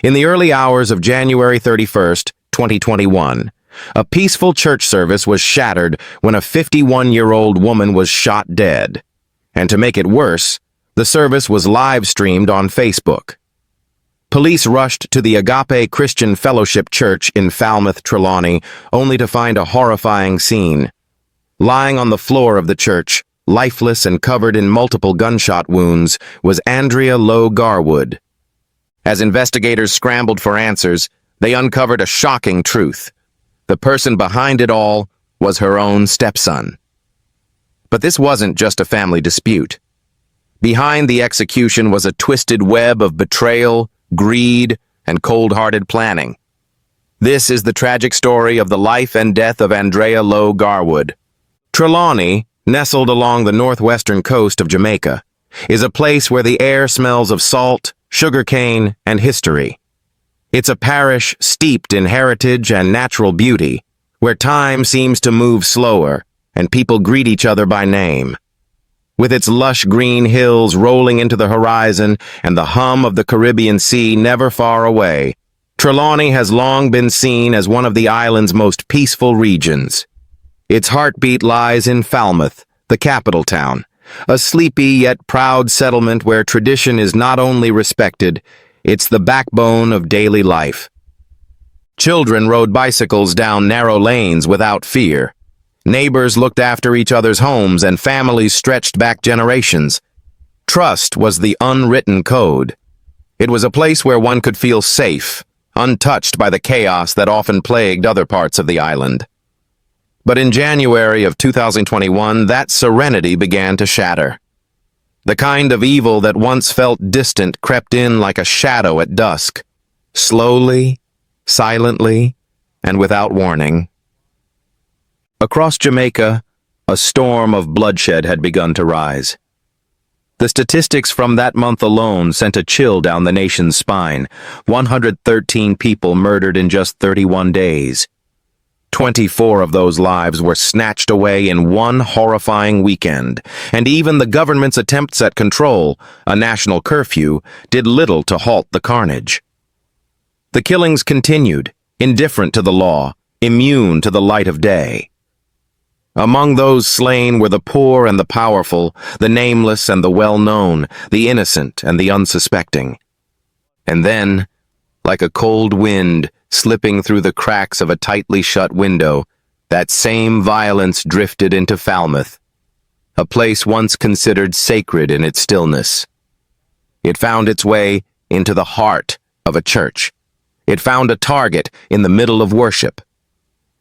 In the early hours of January 31st, 2021, a peaceful church service was shattered when a 51-year-old woman was shot dead. And to make it worse, the service was live-streamed on Facebook. Police rushed to the Agape Christian Fellowship Church in Falmouth, Trelawny, only to find a horrifying scene. Lying on the floor of the church, lifeless and covered in multiple gunshot wounds, was Andrea Garwood. As investigators scrambled for answers, they uncovered a shocking truth. The person behind it all was her own stepson. But this wasn't just a family dispute. Behind the execution was a twisted web of betrayal, greed, and cold-hearted planning. This is the tragic story of the life and death of Andrea Garwood. Trelawny, nestled along the northwestern coast of Jamaica, is a place where the air smells of salt, sugarcane, and history. It's a parish steeped in heritage and natural beauty, where time seems to move slower and people greet each other by name. With its lush green hills rolling into the horizon and the hum of the Caribbean Sea never far away, Trelawny has long been seen as one of the island's most peaceful regions. Its heartbeat lies in Falmouth, the capital town, a sleepy yet proud settlement where tradition is not only respected, it's the backbone of daily life. Children rode bicycles down narrow lanes without fear. Neighbors looked after each other's homes and families stretched back generations. Trust was the unwritten code. It was a place where one could feel safe, untouched by the chaos that often plagued other parts of the island. But in January of 2021, that serenity began to shatter. The kind of evil that once felt distant crept in like a shadow at dusk, slowly, silently, and without warning. Across Jamaica, a storm of bloodshed had begun to rise. The statistics from that month alone sent a chill down the nation's spine. 113 people murdered in just 31 days. 24 of those lives were snatched away in one horrifying weekend, and even the government's attempts at control, a national curfew, did little to halt the carnage. The killings continued, indifferent to the law, immune to the light of day. Among those slain were the poor and the powerful, the nameless and the well-known, the innocent and the unsuspecting. And then, like a cold wind slipping through the cracks of a tightly shut window, that same violence drifted into Falmouth, a place once considered sacred in its stillness. It found its way into the heart of a church. It found a target in the middle of worship.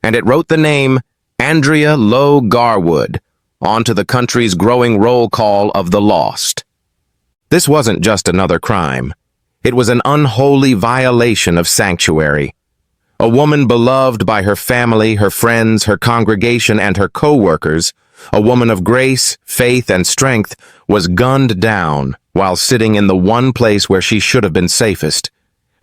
And it wrote the name Andrea Garwood onto the country's growing roll call of the lost. This wasn't just another crime. It was an unholy violation of sanctuary. A woman beloved by her family, her friends, her congregation, and her co-workers, a woman of grace, faith, and strength, was gunned down while sitting in the one place where she should have been safest.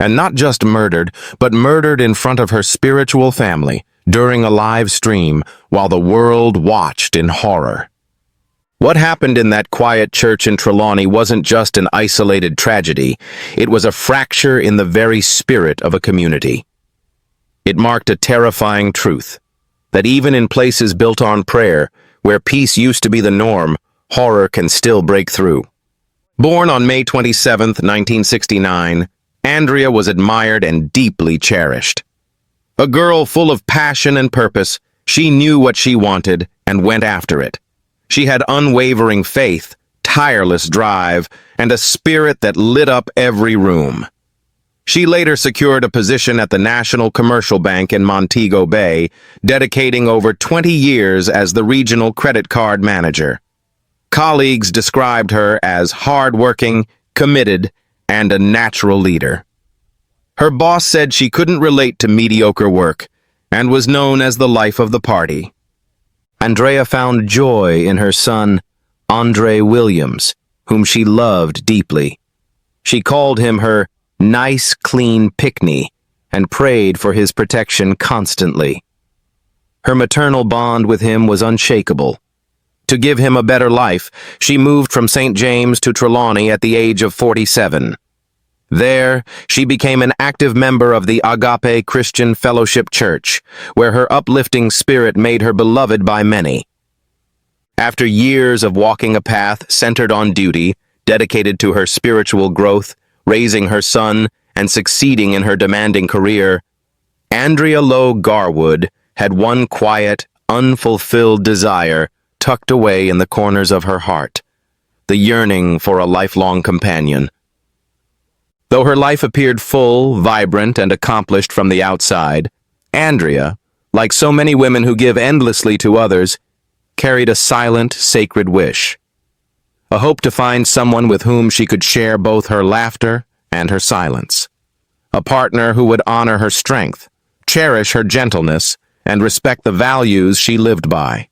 And not just murdered, but murdered in front of her spiritual family, during a live stream, while the world watched in horror. What happened in that quiet church in Trelawny wasn't just an isolated tragedy, it was a fracture in the very spirit of a community. It marked a terrifying truth, that even in places built on prayer, where peace used to be the norm, horror can still break through. Born on May 27, 1969, Andrea was admired and deeply cherished. A girl full of passion and purpose, she knew what she wanted and went after it. She had unwavering faith, tireless drive, and a spirit that lit up every room. She later secured a position at the National Commercial Bank in Montego Bay, dedicating over 20 years as the regional credit card manager. Colleagues described her as hardworking, committed, and a natural leader. Her boss said she couldn't relate to mediocre work and was known as the life of the party. Andrea found joy in her son, Andre Williams, whom she loved deeply. She called him her nice, clean pickney and prayed for his protection constantly. Her maternal bond with him was unshakable. To give him a better life, she moved from St. James to Trelawny at the age of 47. There, she became an active member of the Agape Christian Fellowship Church, where her uplifting spirit made her beloved by many. After years of walking a path centered on duty, dedicated to her spiritual growth, raising her son, and succeeding in her demanding career, Andrea Garwood had one quiet, unfulfilled desire tucked away in the corners of her heart, the yearning for a lifelong companion. Though her life appeared full, vibrant, and accomplished from the outside, Andrea, like so many women who give endlessly to others, carried a silent, sacred wish. A hope to find someone with whom she could share both her laughter and her silence. A partner who would honor her strength, cherish her gentleness, and respect the values she lived by.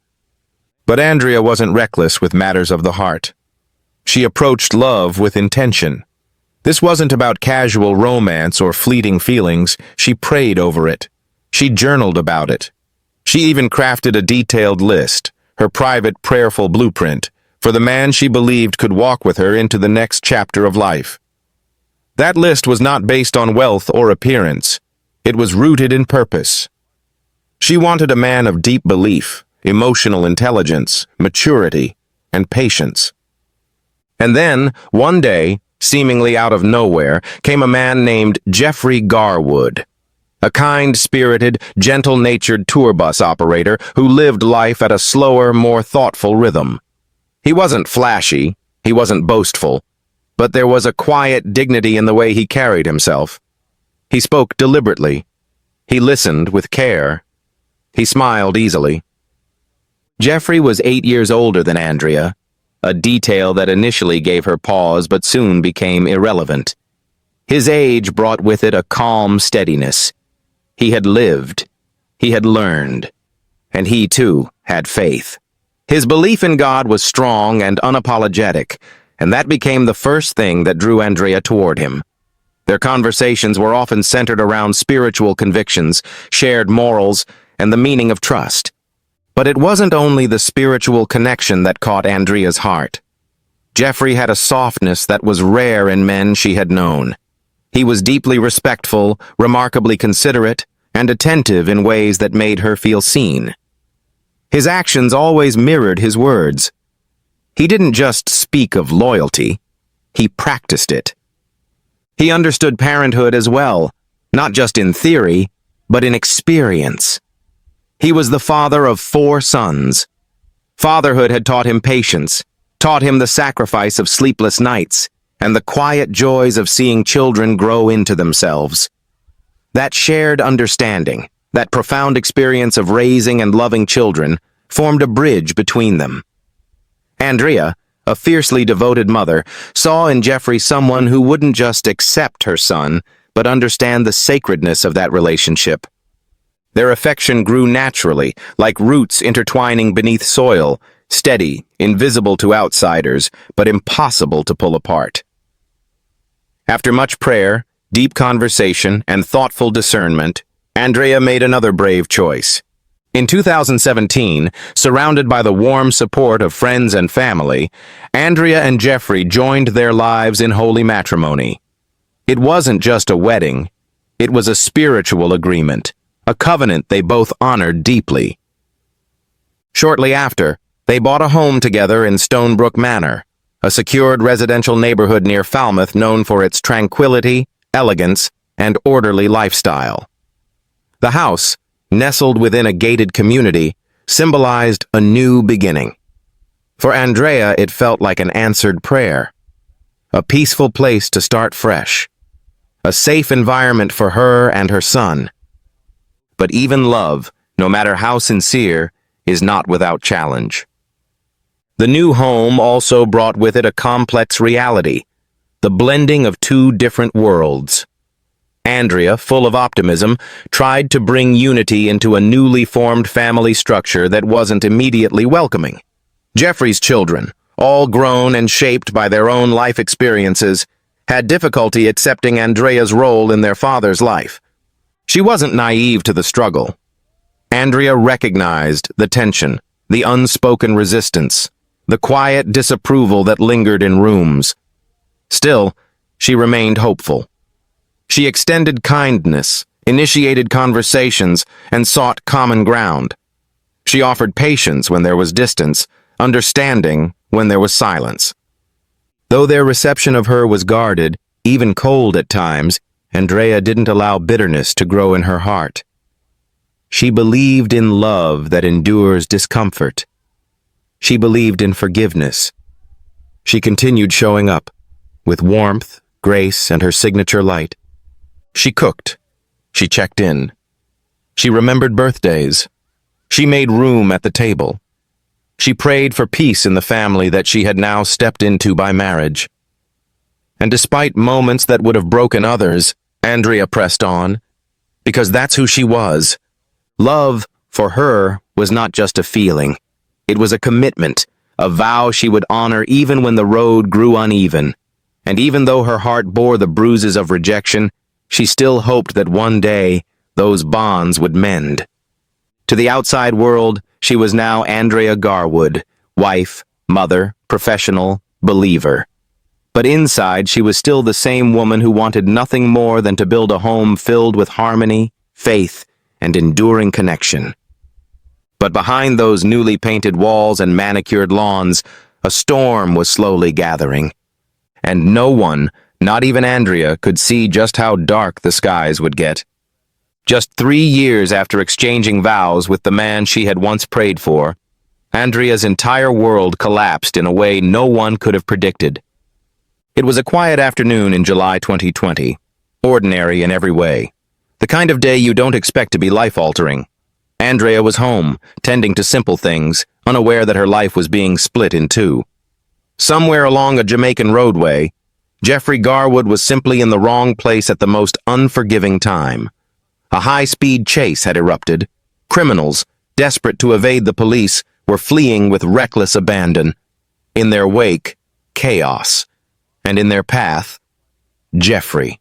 But Andrea wasn't reckless with matters of the heart. She approached love with intention. This wasn't about casual romance or fleeting feelings. She prayed over it. She journaled about it. She even crafted a detailed list, her private prayerful blueprint, for the man she believed could walk with her into the next chapter of life. That list was not based on wealth or appearance. It was rooted in purpose. She wanted a man of deep belief, emotional intelligence, maturity, and patience. And then, one day, seemingly out of nowhere, came a man named Jeffrey Garwood, a kind-spirited, gentle-natured tour bus operator who lived life at a slower, more thoughtful rhythm. He wasn't flashy, he wasn't boastful, but there was a quiet dignity in the way he carried himself. He spoke deliberately. He listened with care. He smiled easily. Jeffrey was 8 years older than Andrea, a detail that initially gave her pause but soon became irrelevant. His age brought with it a calm steadiness. He had lived. He had learned. And he, too, had faith. His belief in God was strong and unapologetic, and that became the first thing that drew Andrea toward him. Their conversations were often centered around spiritual convictions, shared morals, and the meaning of trust. But it wasn't only the spiritual connection that caught Andrea's heart. Jeffrey had a softness that was rare in men she had known. He was deeply respectful, remarkably considerate, and attentive in ways that made her feel seen. His actions always mirrored his words. He didn't just speak of loyalty, he practiced it. He understood parenthood as well, not just in theory, but in experience. He was the father of 4 sons. Fatherhood had taught him patience, taught him the sacrifice of sleepless nights, and the quiet joys of seeing children grow into themselves. That shared understanding, that profound experience of raising and loving children, formed a bridge between them. Andrea, a fiercely devoted mother, saw in Jeffrey someone who wouldn't just accept her son, but understand the sacredness of that relationship. Their affection grew naturally, like roots intertwining beneath soil, steady, invisible to outsiders, but impossible to pull apart. After much prayer, deep conversation, and thoughtful discernment, Andrea made another brave choice. In 2017, surrounded by the warm support of friends and family, Andrea and Jeffrey joined their lives in holy matrimony. It wasn't just a wedding, it was a spiritual agreement, a covenant they both honored deeply. Shortly after, they bought a home together in Stonebrook Manor, a secured residential neighborhood near Falmouth known for its tranquility, elegance, and orderly lifestyle. The house, nestled within a gated community, symbolized a new beginning. For Andrea, it felt like an answered prayer, a peaceful place to start fresh, a safe environment for her and her son. But even love, no matter how sincere, is not without challenge. The new home also brought with it a complex reality, the blending of 2 different worlds. Andrea, full of optimism, tried to bring unity into a newly formed family structure that wasn't immediately welcoming. Jeffrey's children, all grown and shaped by their own life experiences, had difficulty accepting Andrea's role in their father's life. She wasn't naive to the struggle. Andrea recognized the tension, the unspoken resistance, the quiet disapproval that lingered in rooms. Still, she remained hopeful. She extended kindness, initiated conversations, and sought common ground. She offered patience when there was distance, understanding when there was silence. Though their reception of her was guarded, even cold at times, Andrea didn't allow bitterness to grow in her heart. She believed in love that endures discomfort. She believed in forgiveness. She continued showing up, with warmth, grace, and her signature light. She cooked. She checked in. She remembered birthdays. She made room at the table. She prayed for peace in the family that she had now stepped into by marriage. And despite moments that would have broken others, Andrea pressed on, because that's who she was. Love, for her, was not just a feeling. It was a commitment, a vow she would honor even when the road grew uneven. And even though her heart bore the bruises of rejection, she still hoped that one day those bonds would mend. To the outside world, she was now Andrea Garwood, wife, mother, professional, believer. But inside, she was still the same woman who wanted nothing more than to build a home filled with harmony, faith, and enduring connection. But behind those newly painted walls and manicured lawns, a storm was slowly gathering. And no one, not even Andrea, could see just how dark the skies would get. Just 3 years after exchanging vows with the man she had once prayed for, Andrea's entire world collapsed in a way no one could have predicted. It was a quiet afternoon in July 2020, ordinary in every way. The kind of day you don't expect to be life-altering. Andrea was home, tending to simple things, unaware that her life was being split in two. Somewhere along a Jamaican roadway, Jeffrey Garwood was simply in the wrong place at the most unforgiving time. A high-speed chase had erupted. Criminals, desperate to evade the police, were fleeing with reckless abandon. In their wake, chaos. And in their path, Jeffrey.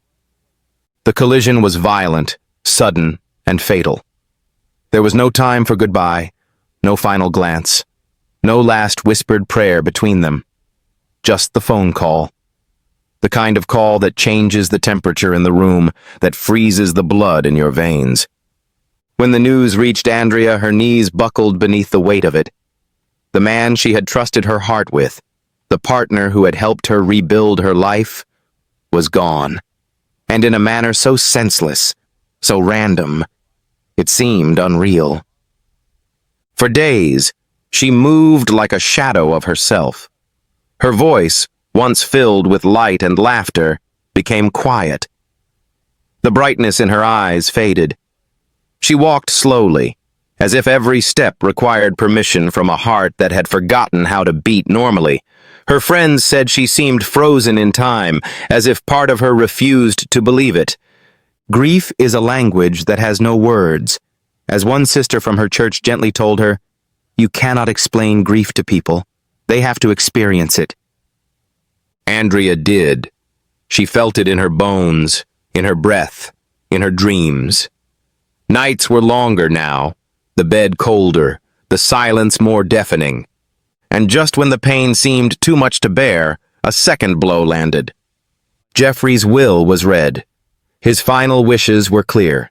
The collision was violent, sudden, and fatal. There was no time for goodbye, no final glance, no last whispered prayer between them. Just the phone call. The kind of call that changes the temperature in the room, that freezes the blood in your veins. When the news reached Andrea, her knees buckled beneath the weight of it. The man she had trusted her heart with, the partner who had helped her rebuild her life, was gone. And in a manner so senseless, so random, it seemed unreal. For days, she moved like a shadow of herself. Her voice, once filled with light and laughter, became quiet. The brightness in her eyes faded. She walked slowly, as if every step required permission from a heart that had forgotten how to beat normally. Her friends said she seemed frozen in time, as if part of her refused to believe it. Grief is a language that has no words. As one sister from her church gently told her, "You cannot explain grief to people. They have to experience it." Andrea did. She felt it in her bones, in her breath, in her dreams. Nights were longer now, the bed colder, the silence more deafening. And just when the pain seemed too much to bear, a second blow landed. Jeffrey's will was read. His final wishes were clear.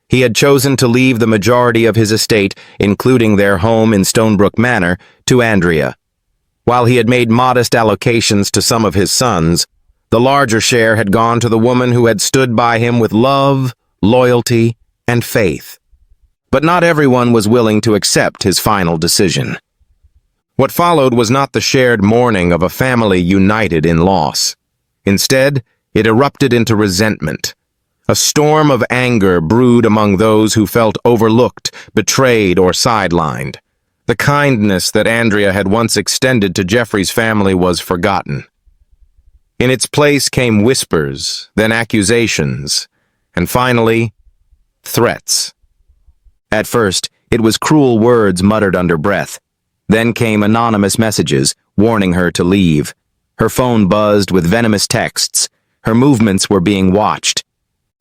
He had chosen to leave the majority of his estate, including their home in Stonebrook Manor, to Andrea. While he had made modest allocations to some of his sons, the larger share had gone to the woman who had stood by him with love, loyalty, and faith. But not everyone was willing to accept his final decision. What followed was not the shared mourning of a family united in loss. Instead, it erupted into resentment. A storm of anger brewed among those who felt overlooked, betrayed, or sidelined. The kindness that Andrea had once extended to Jeffrey's family was forgotten. In its place came whispers, then accusations, and finally, threats. At first, it was cruel words muttered under breath. Then came anonymous messages, warning her to leave. Her phone buzzed with venomous texts. Her movements were being watched.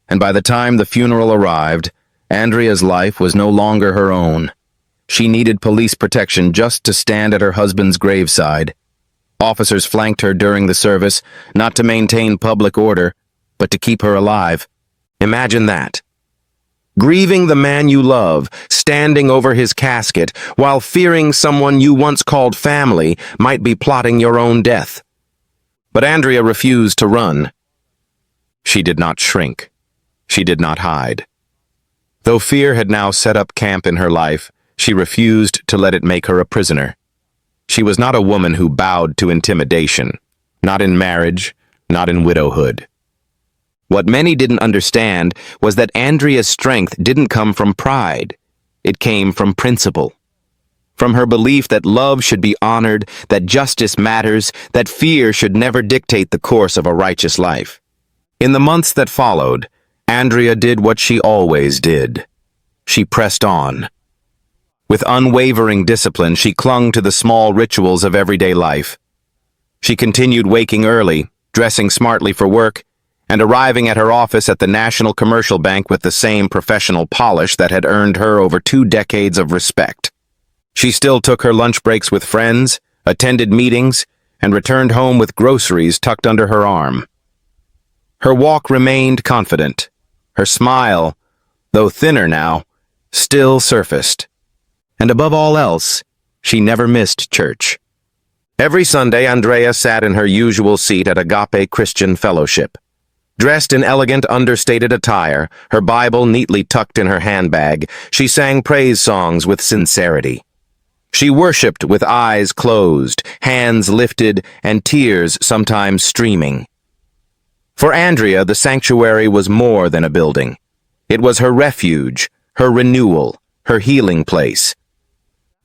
And by the time the funeral arrived, Andrea's life was no longer her own. She needed police protection just to stand at her husband's graveside. Officers flanked her during the service, not to maintain public order, but to keep her alive. Imagine that. Grieving the man you love, standing over his casket, while fearing someone you once called family might be plotting your own death. But Andrea refused to run. She did not shrink. She did not hide. Though fear had now set up camp in her life, she refused to let it make her a prisoner. She was not a woman who bowed to intimidation, not in marriage, not in widowhood. What many didn't understand was that Andrea's strength didn't come from pride. It came from principle. From her belief that love should be honored, that justice matters, that fear should never dictate the course of a righteous life. In the months that followed, Andrea did what she always did. She pressed on. With unwavering discipline, she clung to the small rituals of everyday life. She continued waking early, dressing smartly for work, and arriving at her office at the National Commercial Bank with the same professional polish that had earned her over 2 decades of respect. She still took her lunch breaks with friends, attended meetings, and returned home with groceries tucked under her arm. Her walk remained confident. Her smile, though thinner now, still surfaced. And above all else, she never missed church. Every Sunday, Andrea sat in her usual seat at Agape Christian Fellowship. Dressed in elegant, understated attire, her Bible neatly tucked in her handbag, she sang praise songs with sincerity. She worshipped with eyes closed, hands lifted, and tears sometimes streaming. For Andrea, the sanctuary was more than a building. It was her refuge, her renewal, her healing place.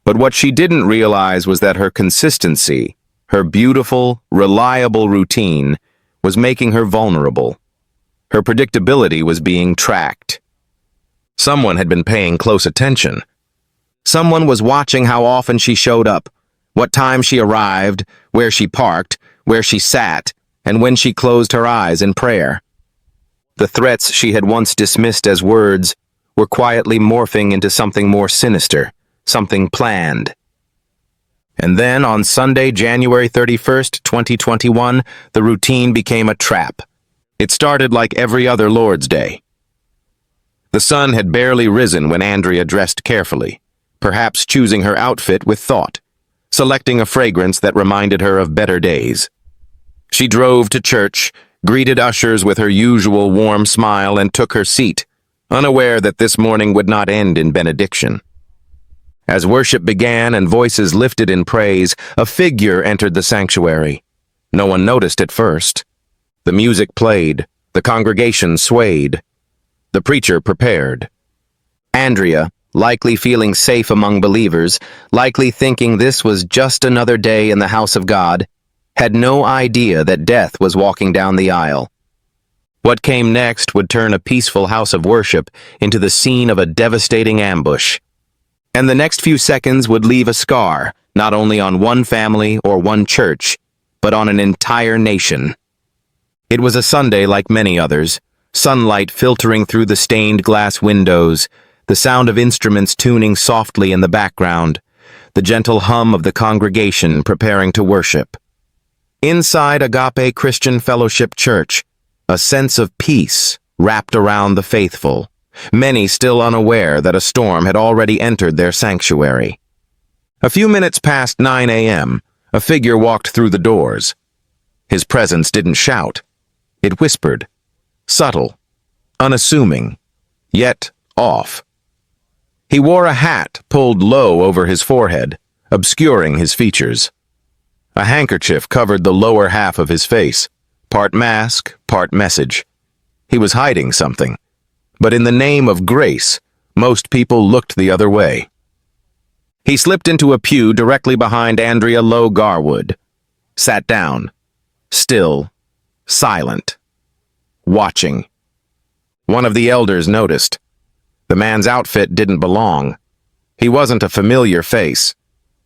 But what she didn't realize was that her consistency, her beautiful, reliable routine, was making her vulnerable. Her predictability was being tracked. Someone had been paying close attention. Someone was watching how often she showed up, what time she arrived, where she parked, where she sat, and when she closed her eyes in prayer. The threats she had once dismissed as words were quietly morphing into something more sinister, something planned. And then, on Sunday, January 31st, 2021, the routine became a trap. It started like every other Lord's Day. The sun had barely risen when Andrea dressed carefully, perhaps choosing her outfit with thought, selecting a fragrance that reminded her of better days. She drove to church, greeted ushers with her usual warm smile, and took her seat, unaware that this morning would not end in benediction. As worship began and voices lifted in praise, a figure entered the sanctuary. No one noticed at first. The music played, the congregation swayed. The preacher prepared. Andrea, likely feeling safe among believers, likely thinking this was just another day in the house of God, had no idea that death was walking down the aisle. What came next would turn a peaceful house of worship into the scene of a devastating ambush. And the next few seconds would leave a scar, not only on one family or one church, but on an entire nation. It was a Sunday like many others, sunlight filtering through the stained glass windows, the sound of instruments tuning softly in the background, the gentle hum of the congregation preparing to worship. Inside Agape Christian Fellowship Church, a sense of peace wrapped around the faithful, many still unaware that a storm had already entered their sanctuary. A few minutes past 9 a.m., a figure walked through the doors. His presence didn't shout. It whispered, subtle, unassuming, yet off. He wore a hat pulled low over his forehead, obscuring his features. A handkerchief covered the lower half of his face, part mask, part message. He was hiding something, but in the name of grace, most people looked the other way. He slipped into a pew directly behind Andrea Garwood, sat down, still, silent, watching. One of the elders noticed. The man's outfit didn't belong. He wasn't a familiar face,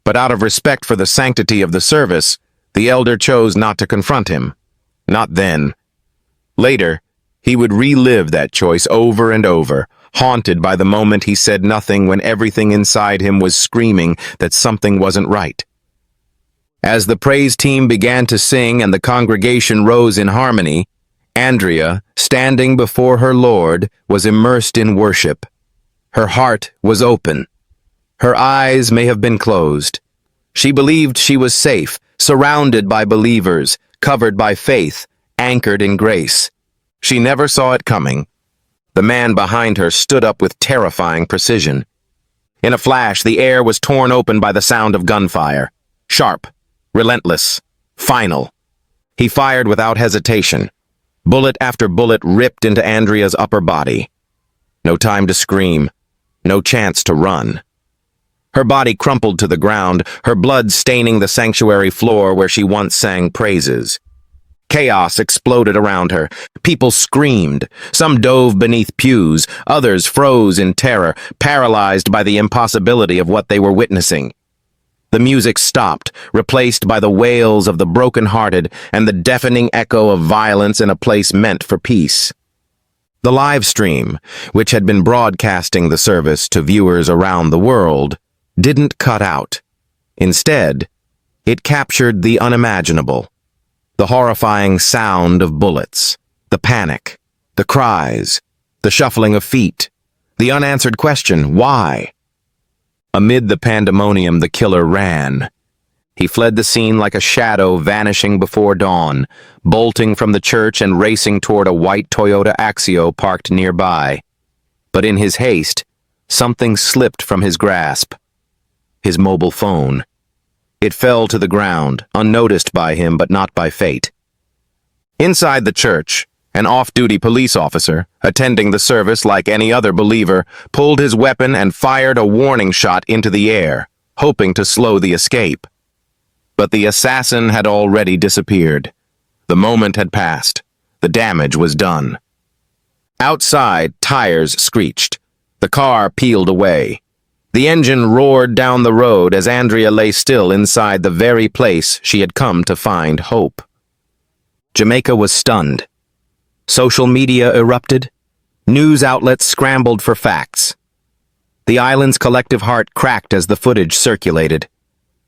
but out of respect for the sanctity of the service, the elder chose not to confront him. Not then. Later, he would relive that choice over and over, haunted by the moment he said nothing when everything inside him was screaming that something wasn't right. As the praise team began to sing and the congregation rose in harmony, Andrea, standing before her Lord, was immersed in worship. Her heart was open. Her eyes may have been closed. She believed she was safe, surrounded by believers, covered by faith, anchored in grace. She never saw it coming. The man behind her stood up with terrifying precision. In a flash, the air was torn open by the sound of gunfire. Sharp, relentless, final. He fired without hesitation. Bullet after bullet ripped into Andrea's upper body. No time to scream. No chance to run. Her body crumpled to the ground, her blood staining the sanctuary floor where she once sang praises. Chaos exploded around her. People screamed. Some dove beneath pews. Others froze in terror, paralyzed by the impossibility of what they were witnessing. The music stopped, replaced by the wails of the broken-hearted and the deafening echo of violence in a place meant for peace. The live stream, which had been broadcasting the service to viewers around the world, didn't cut out. Instead, it captured the unimaginable. The horrifying sound of bullets, the panic, the cries, the shuffling of feet, the unanswered question, why? Amid the pandemonium, the killer ran. He fled the scene like a shadow vanishing before dawn, bolting from the church and racing toward a white Toyota Axio parked nearby. But in his haste, something slipped from his grasp. His mobile phone. It fell to the ground, unnoticed by him but not by fate. Inside the church, an off-duty police officer, attending the service like any other believer, pulled his weapon and fired a warning shot into the air, hoping to slow the escape. But the assassin had already disappeared. The moment had passed. The damage was done. Outside, tires screeched. The car peeled away. The engine roared down the road as Andrea lay still inside the very place she had come to find hope. Jamaica was stunned. Social media erupted. News outlets scrambled for facts. The island's collective heart cracked as the footage circulated.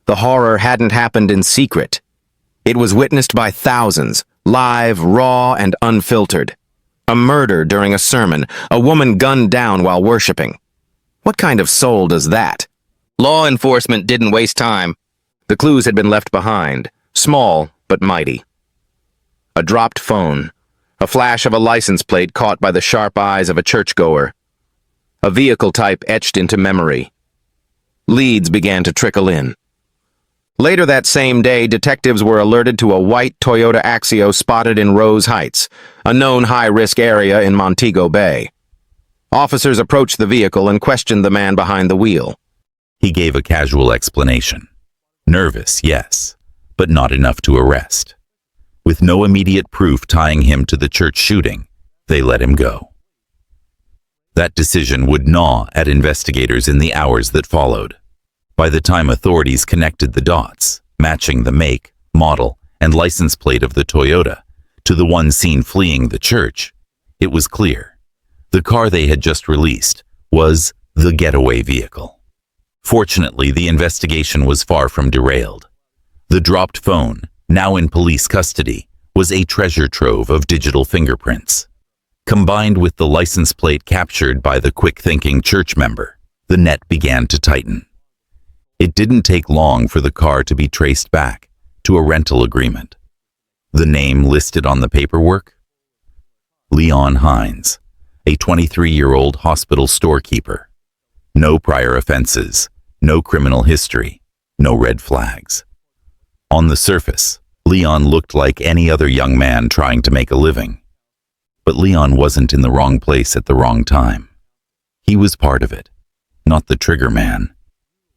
The horror hadn't happened in secret. It was witnessed by thousands, live, raw, and unfiltered. A murder during a sermon, a woman gunned down while worshiping. What kind of soul does that? Law enforcement didn't waste time. The clues had been left behind, small but mighty. A dropped phone, a flash of a license plate caught by the sharp eyes of a churchgoer. A vehicle type etched into memory. Leads began to trickle in. Later that same day, detectives were alerted to a white Toyota Axio spotted in Rose Heights, a known high-risk area in Montego Bay. Officers approached the vehicle and questioned the man behind the wheel. He gave a casual explanation. Nervous, yes, but not enough to arrest. With no immediate proof tying him to the church shooting, they let him go. That decision would gnaw at investigators in the hours that followed. By the time authorities connected the dots, matching the make, model, and license plate of the Toyota to the one seen fleeing the church, it was clear. The car they had just released was the getaway vehicle. Fortunately, the investigation was far from derailed. The dropped phone, now in police custody, was a treasure trove of digital fingerprints. Combined with the license plate captured by the quick-thinking church member, the net began to tighten. It didn't take long for the car to be traced back to a rental agreement. The name listed on the paperwork? Leon Hines, a 23-year-old hospital storekeeper. No prior offenses, no criminal history, no red flags. On the surface, Leon looked like any other young man trying to make a living. But Leon wasn't in the wrong place at the wrong time. He was part of it, not the trigger man,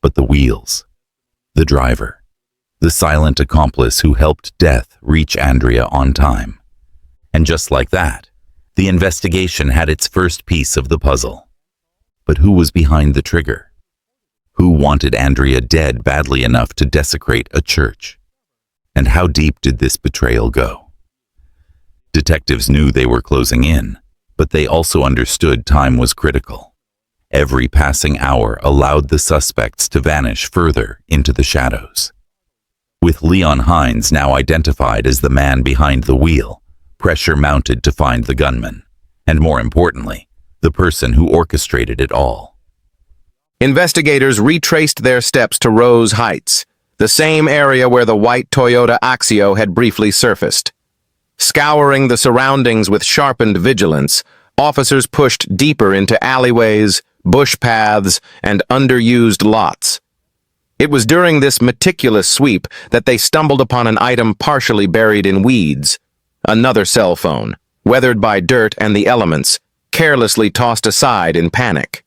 but the wheels, the driver, the silent accomplice who helped death reach Andrea on time. And just like that, the investigation had its first piece of the puzzle. But who was behind the trigger? Who wanted Andrea dead badly enough to desecrate a church? And how deep did this betrayal go? Detectives knew they were closing in, but they also understood time was critical. Every passing hour allowed the suspects to vanish further into the shadows. With Leon Hines now identified as the man behind the wheel, pressure mounted to find the gunman, and more importantly, the person who orchestrated it all. Investigators retraced their steps to Rose Heights, the same area where the white Toyota Axio had briefly surfaced. Scouring the surroundings with sharpened vigilance, officers pushed deeper into alleyways, bush paths, and underused lots. It was during this meticulous sweep that they stumbled upon an item partially buried in weeds, another cell phone, weathered by dirt and the elements, carelessly tossed aside in panic.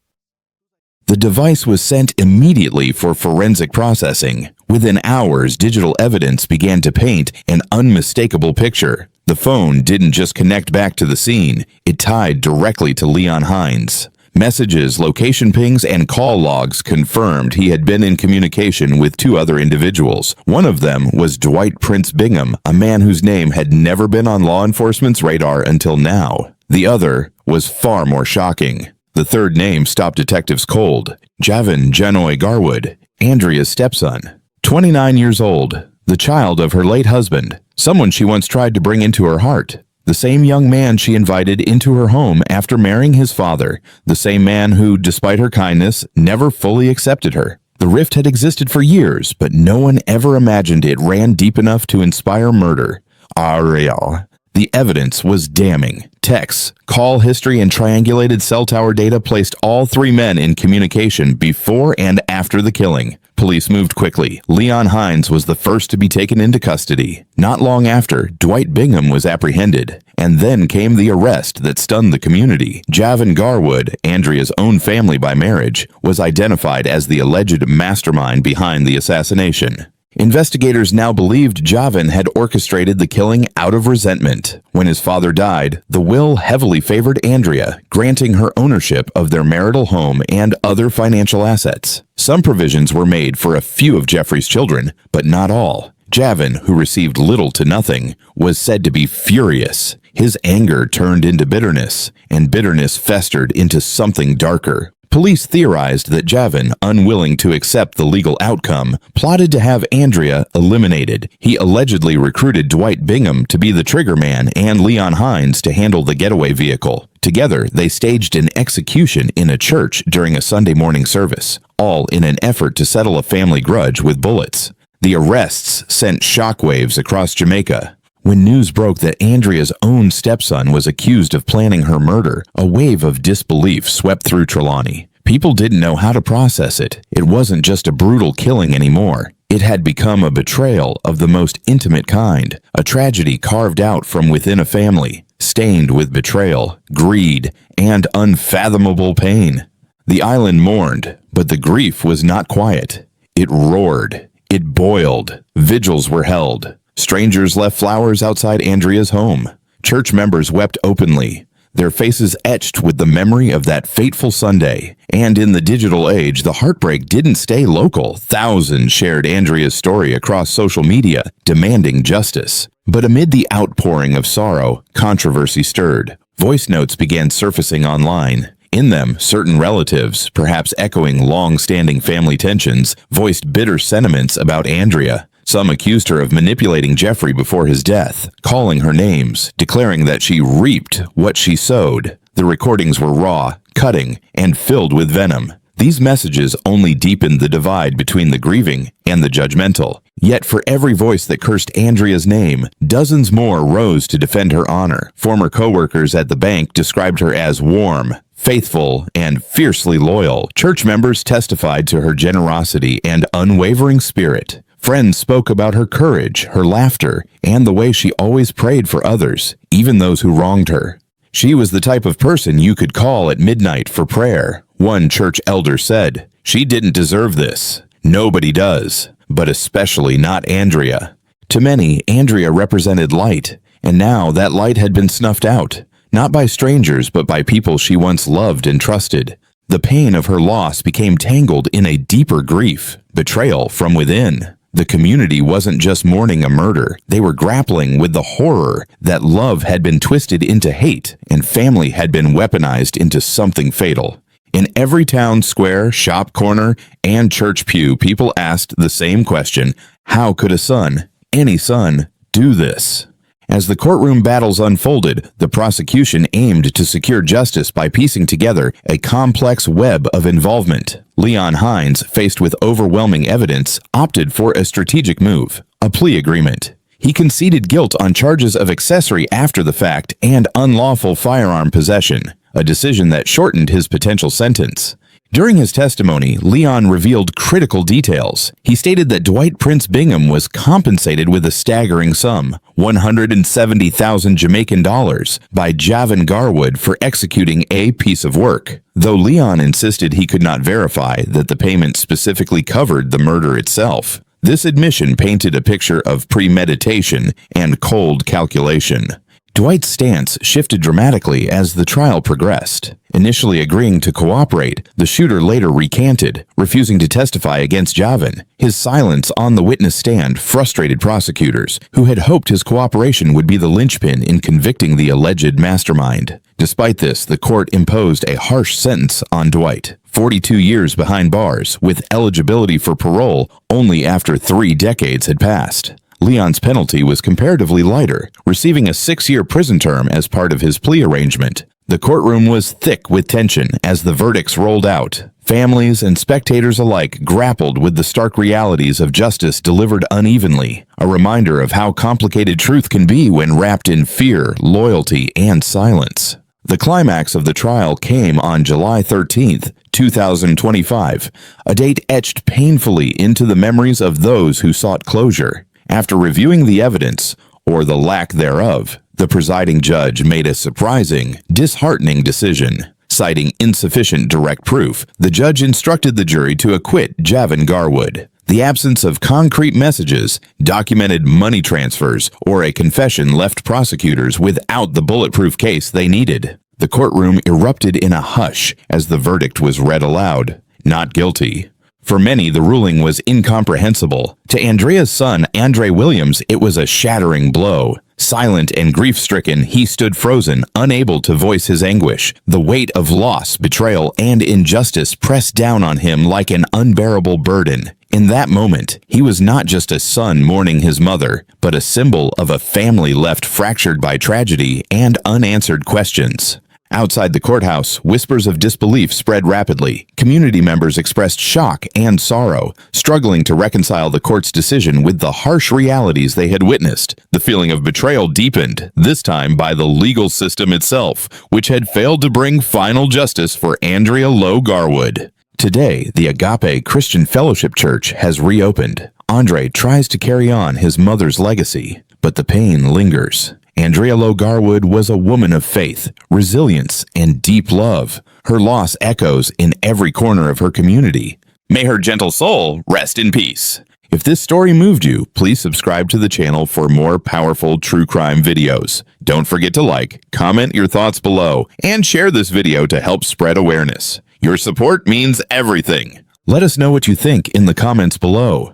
The device was sent immediately for forensic processing. Within hours, digital evidence began to paint an unmistakable picture. The phone didn't just connect back to the scene, it tied directly to Leon Hines. Messages, location pings, and call logs confirmed he had been in communication with two other individuals. One of them was Dwight Prince Bingham, a man whose name had never been on law enforcement's radar until now. The other was far more shocking. The third name stopped detectives cold. Javin Janoi Garwood, Andrea's stepson. 29 years old, the child of her late husband, someone she once tried to bring into her heart. The same young man she invited into her home after marrying his father. The same man who, despite her kindness, never fully accepted her. The rift had existed for years, but no one ever imagined it ran deep enough to inspire murder. Ariel. The evidence was damning. Texts, call history, and triangulated cell tower data placed all three men in communication before and after the killing. Police moved quickly. Leon Hines was the first to be taken into custody. Not long after, Dwight Bingham was apprehended. And then came the arrest that stunned the community. Javin Garwood, Andrea's own family by marriage, was identified as the alleged mastermind behind the assassination. Investigators now believed Javin had orchestrated the killing out of resentment. When his father died, the will heavily favored Andrea, granting her ownership of their marital home and other financial assets. Some provisions were made for a few of Jeffrey's children, but not all. Javin, who received little to nothing, was said to be furious. His anger turned into bitterness, and bitterness festered into something darker. Police theorized that Javin, unwilling to accept the legal outcome, plotted to have Andrea eliminated. He allegedly recruited Dwight Bingham to be the trigger man and Leon Hines to handle the getaway vehicle. Together, they staged an execution in a church during a Sunday morning service, all in an effort to settle a family grudge with bullets. The arrests sent shockwaves across Jamaica. When news broke that Andrea's own stepson was accused of planning her murder, a wave of disbelief swept through Trelawny. People didn't know how to process it. It wasn't just a brutal killing anymore. It had become a betrayal of the most intimate kind, a tragedy carved out from within a family, stained with betrayal, greed, and unfathomable pain. The island mourned, but the grief was not quiet. It roared. It boiled. Vigils were held. Strangers left flowers outside Andrea's home. Church members wept openly, their faces etched with the memory of that fateful Sunday. And in the digital age, the heartbreak didn't stay local. Thousands shared Andrea's story across social media, demanding justice. But amid the outpouring of sorrow, controversy stirred. Voice notes began surfacing online. In them, certain relatives, perhaps echoing long-standing family tensions, voiced bitter sentiments about Andrea. Some accused her of manipulating Jeffrey before his death, calling her names, declaring that she reaped what she sowed. The recordings were raw, cutting, and filled with venom. These messages only deepened the divide between the grieving and the judgmental. Yet for every voice that cursed Andrea's name, dozens more rose to defend her honor. Former co-workers at the bank described her as warm, faithful, and fiercely loyal. Church members testified to her generosity and unwavering spirit. Friends spoke about her courage, her laughter, and the way she always prayed for others, even those who wronged her. She was the type of person you could call at midnight for prayer. One church elder said, "She didn't deserve this. Nobody does, but especially not Andrea." To many, Andrea represented light, and now that light had been snuffed out, not by strangers, but by people she once loved and trusted. The pain of her loss became tangled in a deeper grief, betrayal from within. The community wasn't just mourning a murder. They were grappling with the horror that love had been twisted into hate and family had been weaponized into something fatal. In every town square, shop corner, and church pew, people asked the same question: How could a son, any son, do this? As the courtroom battles unfolded, the prosecution aimed to secure justice by piecing together a complex web of involvement. Leon Hines, faced with overwhelming evidence, opted for a strategic move, a plea agreement. He conceded guilt on charges of accessory after the fact and unlawful firearm possession, a decision that shortened his potential sentence. During his testimony, Leon revealed critical details. He stated that Dwight Prince Bingham was compensated with a staggering sum, 170,000 Jamaican dollars, by Javin Garwood for executing a piece of work. Though Leon insisted he could not verify that the payment specifically covered the murder itself, this admission painted a picture of premeditation and cold calculation. Dwight's stance shifted dramatically as the trial progressed. Initially agreeing to cooperate, the shooter later recanted, refusing to testify against Javin. His silence on the witness stand frustrated prosecutors, who had hoped his cooperation would be the linchpin in convicting the alleged mastermind. Despite this, the court imposed a harsh sentence on Dwight, 42 years behind bars, with eligibility for parole only after 3 decades had passed. Leon's penalty was comparatively lighter, receiving a 6-year prison term as part of his plea arrangement. The courtroom was thick with tension as the verdicts rolled out. Families and spectators alike grappled with the stark realities of justice delivered unevenly, a reminder of how complicated truth can be when wrapped in fear, loyalty, and silence. The climax of the trial came on July 13, 2025, a date etched painfully into the memories of those who sought closure. After reviewing the evidence, or the lack thereof, the presiding judge made a surprising, disheartening decision. Citing insufficient direct proof, the judge instructed the jury to acquit Javin Garwood. The absence of concrete messages, documented money transfers, or a confession left prosecutors without the bulletproof case they needed. The courtroom erupted in a hush as the verdict was read aloud. Not guilty. For many, the ruling was incomprehensible. To Andrea's son, Andre Williams, it was a shattering blow. Silent and grief-stricken, he stood frozen, unable to voice his anguish. The weight of loss, betrayal, and injustice pressed down on him like an unbearable burden. In that moment, he was not just a son mourning his mother, but a symbol of a family left fractured by tragedy and unanswered questions. Outside the courthouse, whispers of disbelief spread rapidly. Community members expressed shock and sorrow, struggling to reconcile the court's decision with the harsh realities they had witnessed. The feeling of betrayal deepened, this time by the legal system itself, which had failed to bring final justice for Andrea Garwood. Today, the Agape Christian Fellowship Church has reopened. Andre tries to carry on his mother's legacy, but the pain lingers. Andrea Garwood was a woman of faith, resilience, and deep love. Her loss echoes in every corner of her community. May her gentle soul rest in peace. If this story moved you, please subscribe to the channel for more powerful true crime videos. Don't forget to like, comment your thoughts below, and share this video to help spread awareness. Your support means everything. Let us know what you think in the comments below.